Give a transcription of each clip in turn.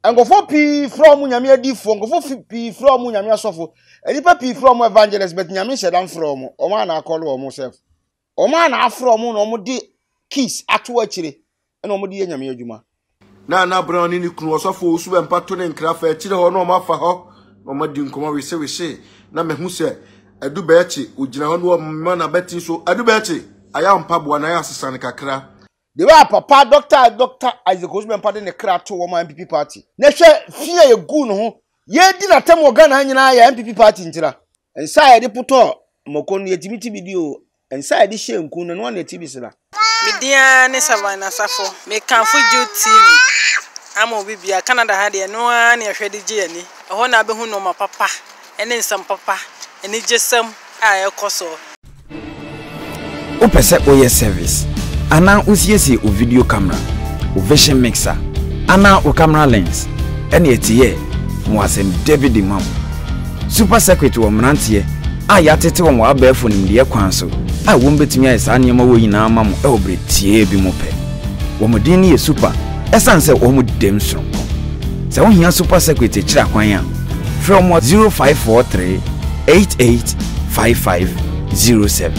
Angofo pi from nyame adifo, angofo pi from nyame asofo. Enipa pi from evangelist but nyame shedan from. Oma na akolo omo self. Oma na afro omo na omo di kiss ato akire. Na omo di nyame adwuma. Na brown ni kunu Osofo Owusu Bempah to ne nkrafa akire ho na omo afa ho. Omo di nkomo we na mehu se adu ba echi ogina ho no omo na beti so adu ba echi aya mpaboa na ya asesane kakra. The way papa Dr. Isaac Owusu Bempah de ne kra to Oman NPP party. Na hwe fie ye gu no ho. Ye di na tem Ghana nyina ya NPP party ntira. Ensa ye de puto moko no yetimiti video. Ensa ye de hye nku no na TV sira. Media ne Savannah Safo. Me kanfo Jude TV. Ama obi bia Canada ha de no a na hwe de gye ani. Ho na behu no ma papa. Ene nsam papa. Ene jesam a ekoso. O pese oye service. Ana usiesi o video camera, o vision mixer, ana o camera lens. Ene etiye mo Asem David Imam. Super secret wo mrantie a yatete wo mo abefo nimde kwan so. A wo mbetumi ayesa nneema wo yina ama mo e obretie bi mo pe. Wo mo din ye super esanse wo mo dem sonko. Se wo hia super secret kira kwan ya. From 0543 885507.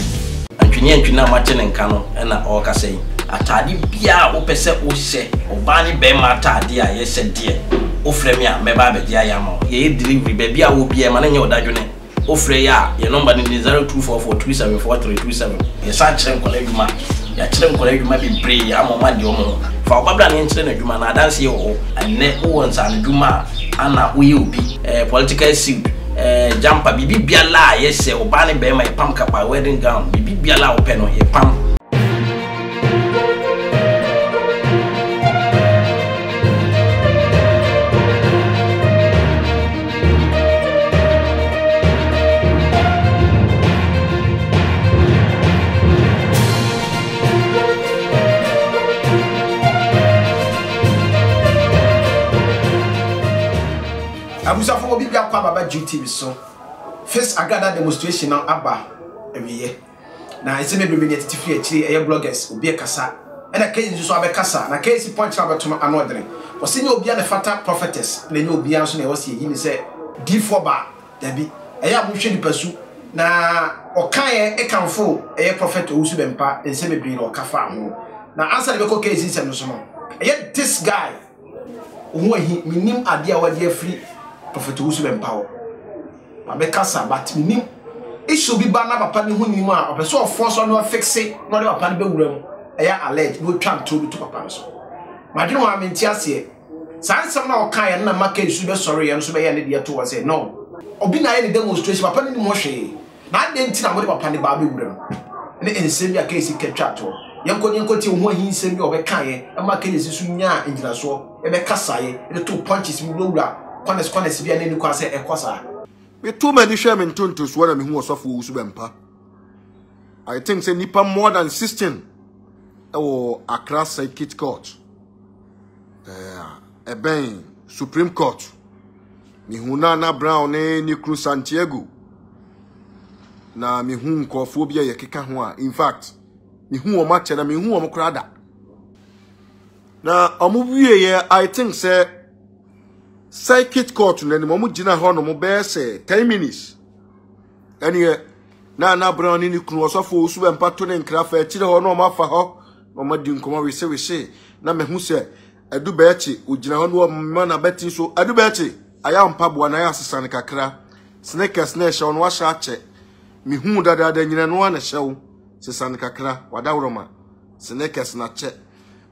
Antwina machene nka no na o ka sei atade bia wo pese o hye oba ne be ma atade a ye hye de o frɛ me a me ba be dia ya ma ye delivery be bia wo bia ma na nye odadwene o frɛ ya ye number ni 0244274327 ye sa kyerɛ nkola adwuma ya kyerɛ nkola adwuma bi bre ya ma de o mo fa obabla ne kyerɛ na adwuma na adanse ye wo enne wo wonsa na adwuma ana wo ye obi political suit jumper bibi biala yese oba ne be ma pam kapa wedding gown bibi biala open no ye pam Abusafo obi bia kwa baba Jude so first Agradaa demonstration na aba ewiye na ese mebebe ne titifi akiri eye bloggers obi kasa na kenzi so abekasa na kenzi point na betoma anodere wose ne obi na fata prophetess na ne obi anso na wose yi ni se infor ba dabi eye abuhwe ni pasu na okaye ekanfo eye prophet Owusu Bempah ese mebebe na okafa ho na answer be ko kenzi se no so no eye this guy Hoahi minim ade a wade afri Prophet Owusu Bempah abekasa but minim issue bi ba na papa ne hunim a opeso force no fixe no de papa ne bewuram eya alleged no twa nto bi to papa so madwene ho amenti ase sansam na okan na maka issue be sorry ya no so be ya ne de to was say no obi na ye ne demonstration papa ne mo hwe na de nti na mo de papa ne ba bewuram ne ensem ya case ketwa to yenko ti Hoahi nsem bi obekan ye maka yesi su nya enjira so ebe kasa ye de two punches mi wura Honest be an kwa say ekosa. Me too many shame in tuntus when I'm who Osofo Owusu Bempah. I think say nipa more than 16 or Accra Circuit Court. Ben Supreme Court. Mi hunana Brown ni Cru Santiago. Na mi hun nkofobia ye keka ho a in fact mi hu o match na mi hu o mokrada. Na omuwie ye I think say Circuit Court na ni mo gina ho no mo be say 10 minutes. Eniye na brown ni kunu Osofo Owusu Bempah to ne nkrafa akire ho no ma fa ho no ma di nkomo we se na mehu se adu ba echi ogina ho no ma na beti so adu ba echi aya mpaboa na ya asesane kakra sneakers na ehye no wa sha ache mehu dada nyina no na hye wo sesane kakra wadawroma sneakers na che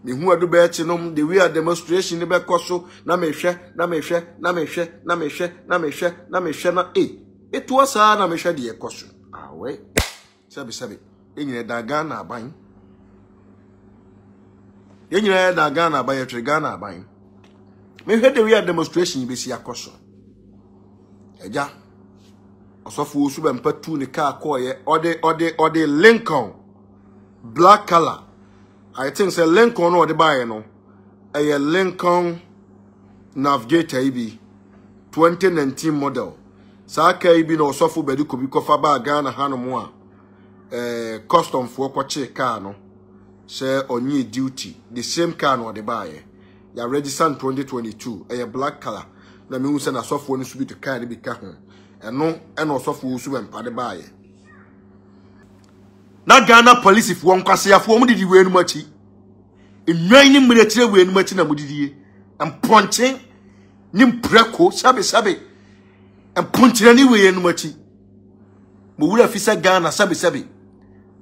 mehu adu ba echi no the way demonstration ne be koso na mehwe na etu asa na mehwe de ekoso awe sabi enyine da Ghana aban enyine da Ghana aban etwe Ghana aban mehwe the way demonstration be si akoso eja Osofo Owusu Bempah tu ne car call ye ode Lincoln black color. I think say Lincoln no de buy no. A Lincoln Navigator ibi 2019 model. Sa ka ibi no Osofo bedu ko bi kofa ba Ghana hanu mo a custom for kwache car no. Say onye duty the same car no de buy. ya register in 2022 a black color na me hu se na sofo no so bi to car de bi ka ho eno Osofo Owusu Bempah de baaye na Ghana police if won kwase afo mu didi we enu machi enwan ni mire tire we enu machi na mu didie emponchen ni mpreko sabe emponchire ni we enu machi mo wura fisa Ghana sabe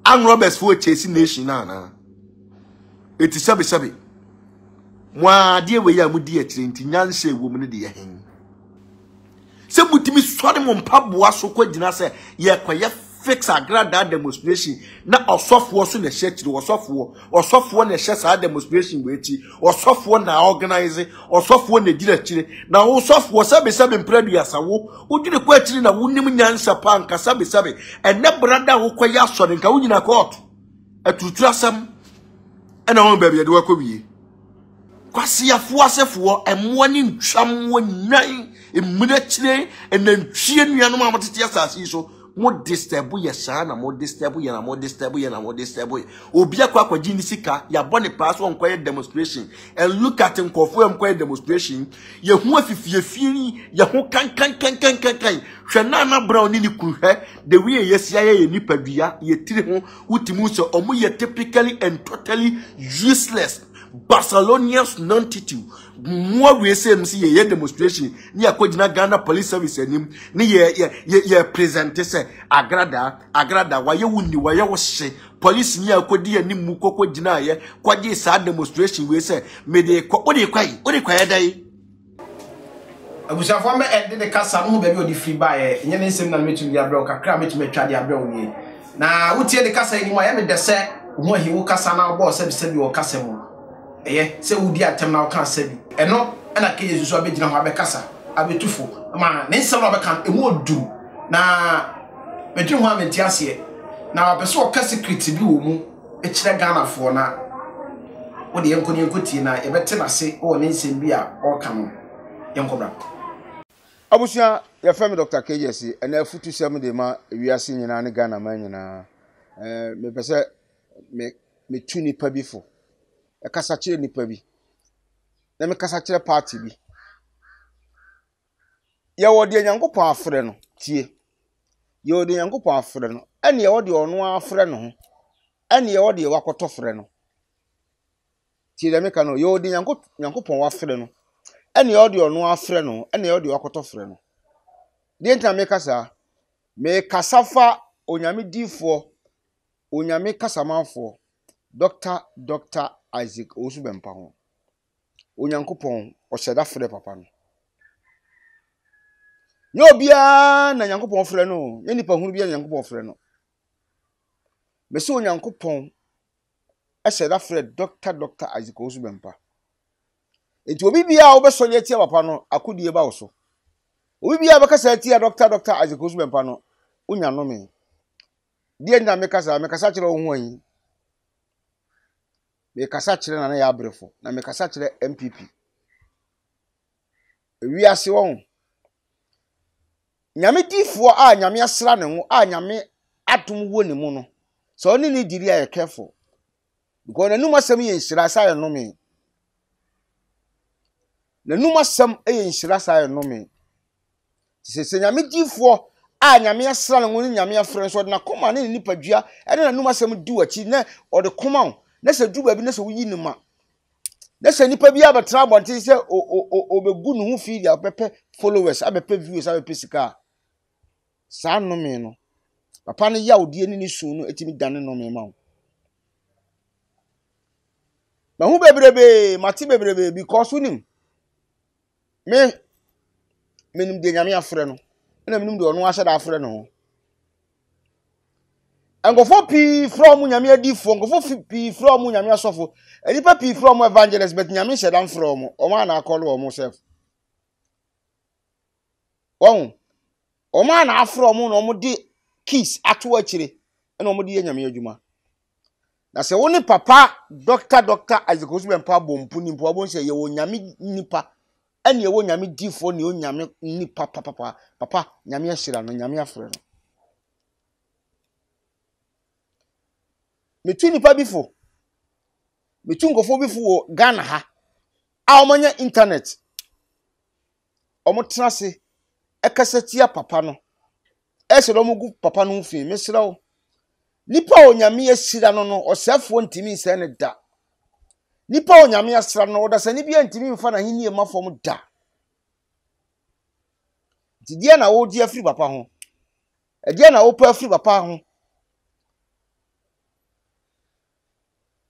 an robbers for chase nation na eti sabe mwa de we ya mu di atire nti nyanse wo mu ne de hen se mutimi sori mo mpaboa so kwagina se ye kwaye fix Agradaa demonstration na Osofo so na church Osofo na share sa demonstration we ti Osofo na organize Osofo na dira chire na Osofo sabe mpradu asawo udire kwa chire na wunim nyansa pa nka sabe ene brada wo kwaye asori nka wunyina court atutu asam ena won baabi de wakowie kwasiafo asefo emmo ni ntwam wo nyan emuna chire enantwie nuanom amatete asase so mo disturb ye sha na mo disturb ye na mo disturb ye obi akwa gini sika ya bone pass won kwaye demonstration and look at nkofo em kwaye demonstration ye hu afifie ye hu kan hwe na brown ni kuhwe the way yesia ye nipadua ye tiri ho utimu so omo ye typically and totally useless Barcelonians non-titu more we say ye demonstration ni akogina Ghana police service anim ni ye present say Agradaa waye wuni waye wo hye police ni akodi anim mu kokogina ye kwaje sa demonstration we say me de odi kwai dai abusafo me ende de kasa no ba bi odi free buy nye ne nsem na metu dia bro kakra metu metwa dia bro ni na wutie de kasa ni mo ya me de se Hoahi wo kasa na bo sebi wo kasa mu se wudi atem na oka sabi eno na ke Jesus abegina ho abekasa abetufo ma ne nsem na obeka emu odu na medwe ho amenti ase na opeso oka secret bi wo mu ekire Ghana fo na wo de yenkotie na yebete na se wo ne nsem bi a oka no yenkobra abusia ya fami Dr. Gyasi ena afutu sem de ma wiase nyina ne Ghana man nyina me pese me tuni pa bifo e kasa kire nipa bi na me kasa kire party bi ye wode Nyankopon afre no tie ye wode Nyankopon afre no ene ye wode ono afre no ho ene ye wode wakoto fre no tie de me ka no ye wode Nyankopon wafre no ene ye wode ono afre no ene ye wode wakoto fre no de nta me kasa fa onyame difo onyame kasamanfo Dr. Owusu Bempah ho Onyankopon ohyeda frɛ papa no nye obia na Nyankopon frɛ no nye nipa hunu bia na Nyankopon frɛ no me se Onyankopon ohyeda frɛ Dr. Owusu Bempah enti obi bia obesɔle atia papa no akodie ba wo so obi bia bekasa atia Dr. Owusu Bempah no unya no me die nda me kasa kyerɛ wo Hoahi me kasa kyerɛ na ya abrefo na me kasa kyerɛ NPP wiase won nyame difo a nyame asra ne ho a nyame atom wo ne mu no so oni ni diri a careful because na numa asɛm ye nhyira sa ye no me na numa asɛm ye nhyira sa ye no me se nyame difo a nyame asra ne ho ni nyame afrɛ so na koma ne nipadua ene na numa asɛm di wachi na ode koma na se juba bi na se wuyi ne ma na se nipa bi abetra abonte se obegu ne ho feed ya pepe followers abepe views abepe sika sa no me no papa ne ya odie ni su no etimi dane no me ma ma hu bebrebe mati bebrebe because unim me nim de nyame afre no na me nim de ono ahye da afre no Angofo pi from nyame adifo angofo pi from nyame asofo enipa pi from evangelist but nyame shedan from o na akolo o mo self o ma na afro mo no mo di kiss ato akire na o mo di nyame adwuma na se woni papa Dr. Owusu Bempah bompu ni mpo abon se ye wo nyame nipa ene ye wo nyame difo ne o nyame nipa papa nyame ahira no nyame afre no metu nipa bifo metu ngofo bifo wo Ghana ha a omanya internet omotrase ekasetia papa no ese do mugu papa no mfi mesra wo nipa onyame asira no osefo ntimi nse ne da nipa onyame asira no da se ni bia ntimi mfa na henie mafom da ti dia na wo dia free papa ho e dia na wo pa free papa ho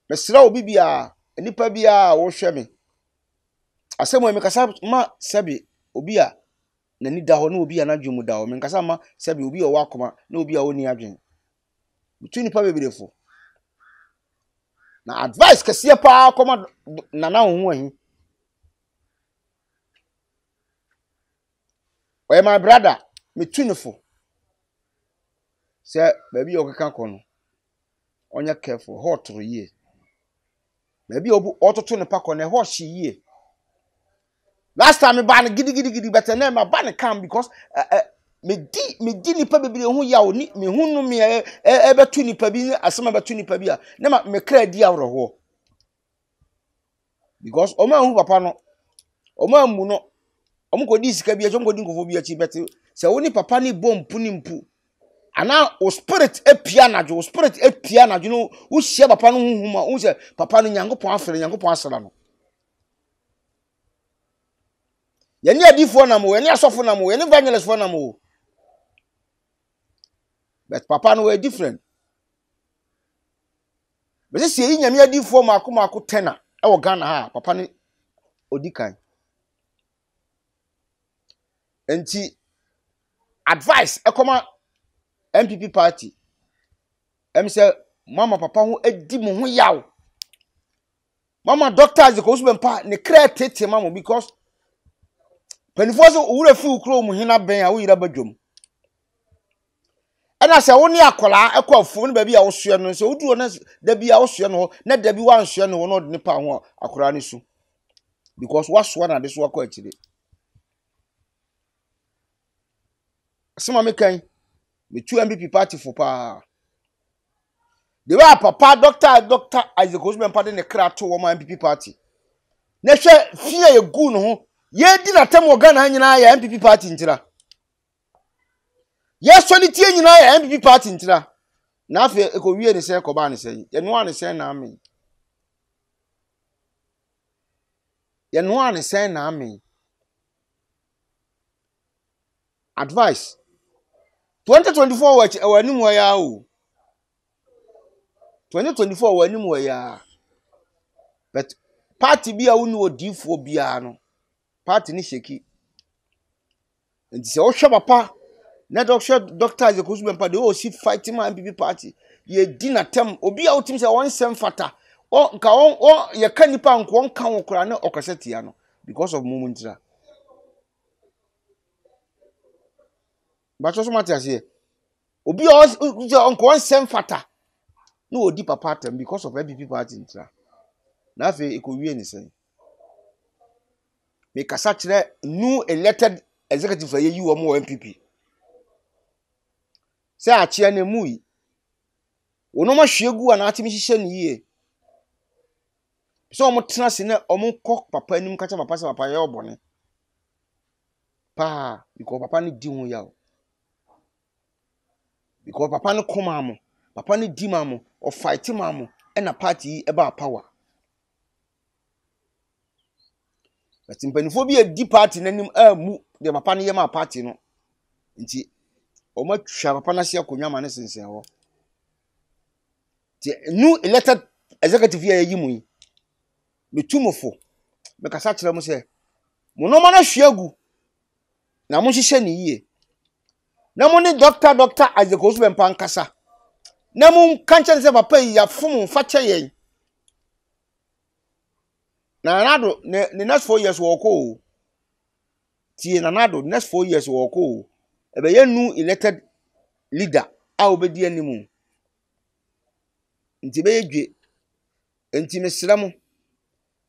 mesra wo bibia nipa bia wo hwe me asem me kasa ma sebi obi a nani da ho na obi a na dwemu da ho me kasa ma sebi obi a wo akoma na obi a woni adwen between nipa bebirefo na advice kese pa akoma nana ho ahi oy my brother me tunifo say baby okeka kono onya careful hot ro ye baby obu ototo ne pa kono ho hye ye last time me ban gidi better na me ban come because me di nipa bebire ho ya oni me hunu me betu nipa bi asema betu nipa bi a na me kra di awro ho because o ma hu papa no o ma mu no o mo kodi sika bi a jom kodi nkofo bi a chi bete se woni papa ni bompu ni mpu ana o spirit epia na jo no wo hia papa no huhuma wo se papa no nyankopon afere nyankopon asara no yani adifo na mo yani asofo na mo yani evangelist fo na mo but papa no we different but se yi nyame adifo mako tena e wo Ghana ha papa ni odikan enti advice ekoma NPP party say mama papa ho edi mo ho yaw mama doctor Rev Owusu Bempah ne kra tete mama because penifo so owura fi ukro mu hina ben a wo yira badwom ana se wo ne akola ekwafu ne ba bi a wo soe no se wodu na da bi a wo soe no na da bi wan soe no no de pa ho akora ne su because waso na de so akwa akire asema mekan me tu NPP party for pa the way papa doctor Rev Owusu Bempah de ne kra to Oman NPP party na hwe fie ye gu no ho ye di na tem Ghana nyina ya NPP party ntira ye so ni tie nyina ya NPP party ntira na afi ekowie ni se koba ni se ye no an se na amen ye no an se na amen advice 2024 watch awani mo ya o 2024 wani mo ya but party bia woni odifo bia no party ni sheki nti se o hwe papa na doctor Rev Owusu Bempah de o si fight ma NPP party ye di na tem obi a otim se won sem fata o nka o ye kanipa nko nka wo kura na okasetia no because of momentira but so matter say obi o nko won sem fata no odi papa tem because of NPP party ntira na afi ekowie ni sen me kasa kire new elected executive for ye wo mo NPP se a chia na mui wono ma hwegu ana atimi hihye ne yie so omo tena se na omo kọ papa anim kacha papa se papa ye obone pa because papa ni di hu ya because papa ni koma mo papa ni di ma mo o fight ma mo e na party e ba power but mpanifo bi e di party nanim amu de papa ni ye ma party no nti o ma twa papa na se akonwa ma ne sensen ho ti new elected executive ya yi mu yi metumofo me kasa kire mu se mo no ma na hweagu na mo hihye ne yie na mo ni doctor Rev Owusu Bempah nkasa na mo kanche se papa yi ya fom fa che yen na nado ne next 4 years wo ko ti na nado next 4 years wo ko ebe ye new elected leader a obedi animu nti be yedwe nti mesra mo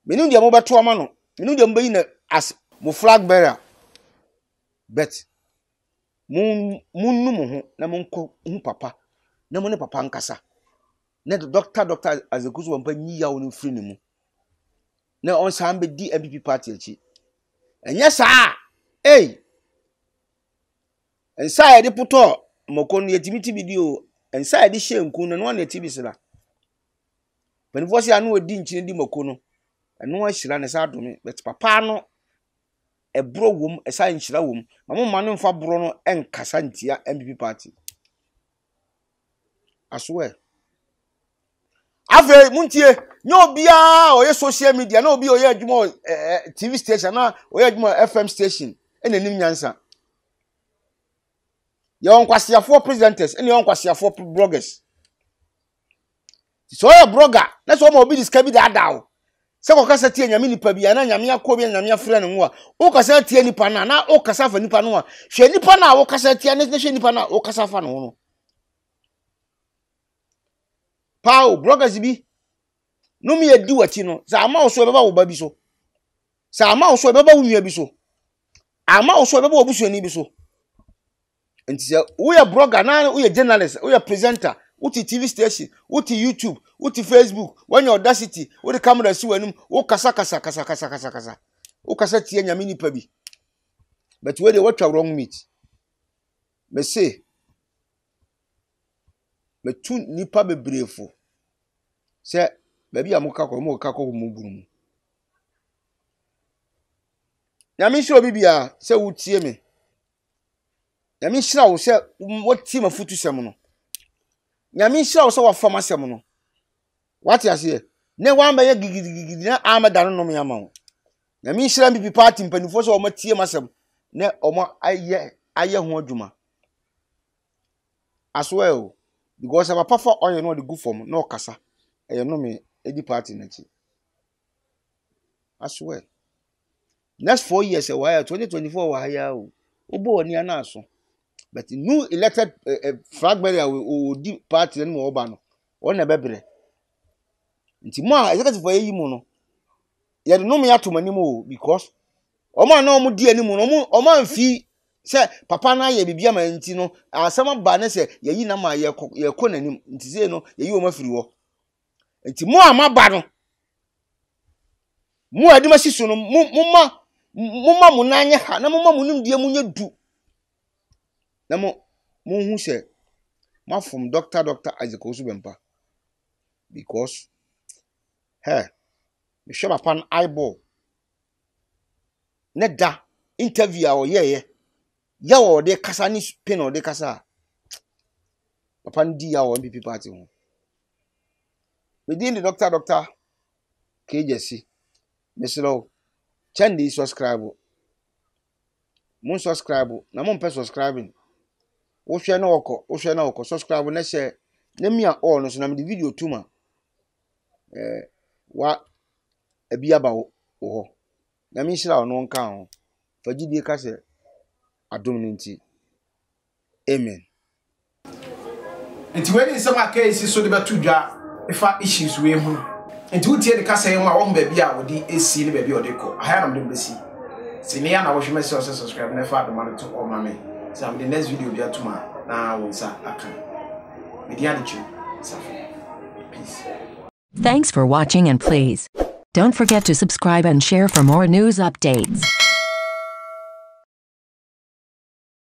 menu dia mo beto ama no menu dia mbayi na as mo flag bearer bet munnu mo ho na mo nko hu papa na mo ne papa nkasa na doctor Rev Owusu Bempah nyi ya woni free ne mu na on san be di NPP party achi enya saa ensa de poto moko no yetimiti video ensa de hye nku no na tibi sira panifo se anu odi nchini di moko no eno ahyira ne sa adome but papa no ebro wom esa nhyira wom mama no mfa bro no enkasa ntia NPP party aswe ave muntie nyo bia oye social media na obi oye adwuma TV station na oye adwuma FM station enanim nyansa yon kwasiafo presenters ene yon kwasiafo bloggers so ya blogger na so ma obi describe da dawo se ko kasa tie nyame nipa bia na nyame akọ bia nyame afre ne ho a o kasa tie nipa na o kasa fa nipa no a hwe nipa na o kasa tie na hwe nipa na o kasa fa no no pao bloggers bi no mi edi wati no za ama o so beba wo ba bi so za ama o so beba wo nua bi so ama o so beba wo busuani bi so enti we are blogger na we are journalist we are presenter uti TV station uti YouTube uti Facebook when your audacity we the camera si wanum wo kasa wo kasa tie nyame nipa bi but we dey what wrong meet me say me tu nipa bebrefo se baby amuka ko mo ka ko mo buru nyame hiro bibia se wo tie me nyame hira wo se wo tie mafutu sem no nyame hira wo se wo fama sem no what you say ne wan ba ye gigigigi na amada no me ama wo nyame hira NPP party mpanifo se wo matie masem ne omo aye ho adwuma aswell because our papa on you know the good form no kasa e no me edi party na chi aswell next 4 years why 2024 why ya obo oni ana so but new elected fragment o di party no oba no on na bebre nti mo a executive for yi mu no ye no me atomani mo because omo na omo di ani mu no omo amfi se papa na ye bibia ma nti no asama ba ne se yeyi na ma ye ko nanim nti se no yeyi o mafiri wo nti mo amaba no mo adima siso no mo munanye ha na mo munum die munye du na mo hu se ma from Dr. Rev Owusu Bempah because me show upon eyeball ne da interview o ye ya wo de kasa ni pin o de kasa papa ndi ya wo NPP party ho within the Dr. Gyasi meslo chandi subscribe mun subscribe na mun pe subscribing wo hwe na oko subscribe na share na mi a all no so na me video tuma wa ebia ba wo ho na mi hira ono nka ho fagidie ka se adom nti amen nti when some case so de betu dwa ifa issues we hu nti utie de ka se hu a wo ba bia wo di esi ne ba bia wo de ko aha na dem besi senia na wo hwe message subscribe na fa adom to all mame so am the next video bia tuma na wo sa aka media de chu peace. Thanks for watching and please don't forget to subscribe and share for more news updates.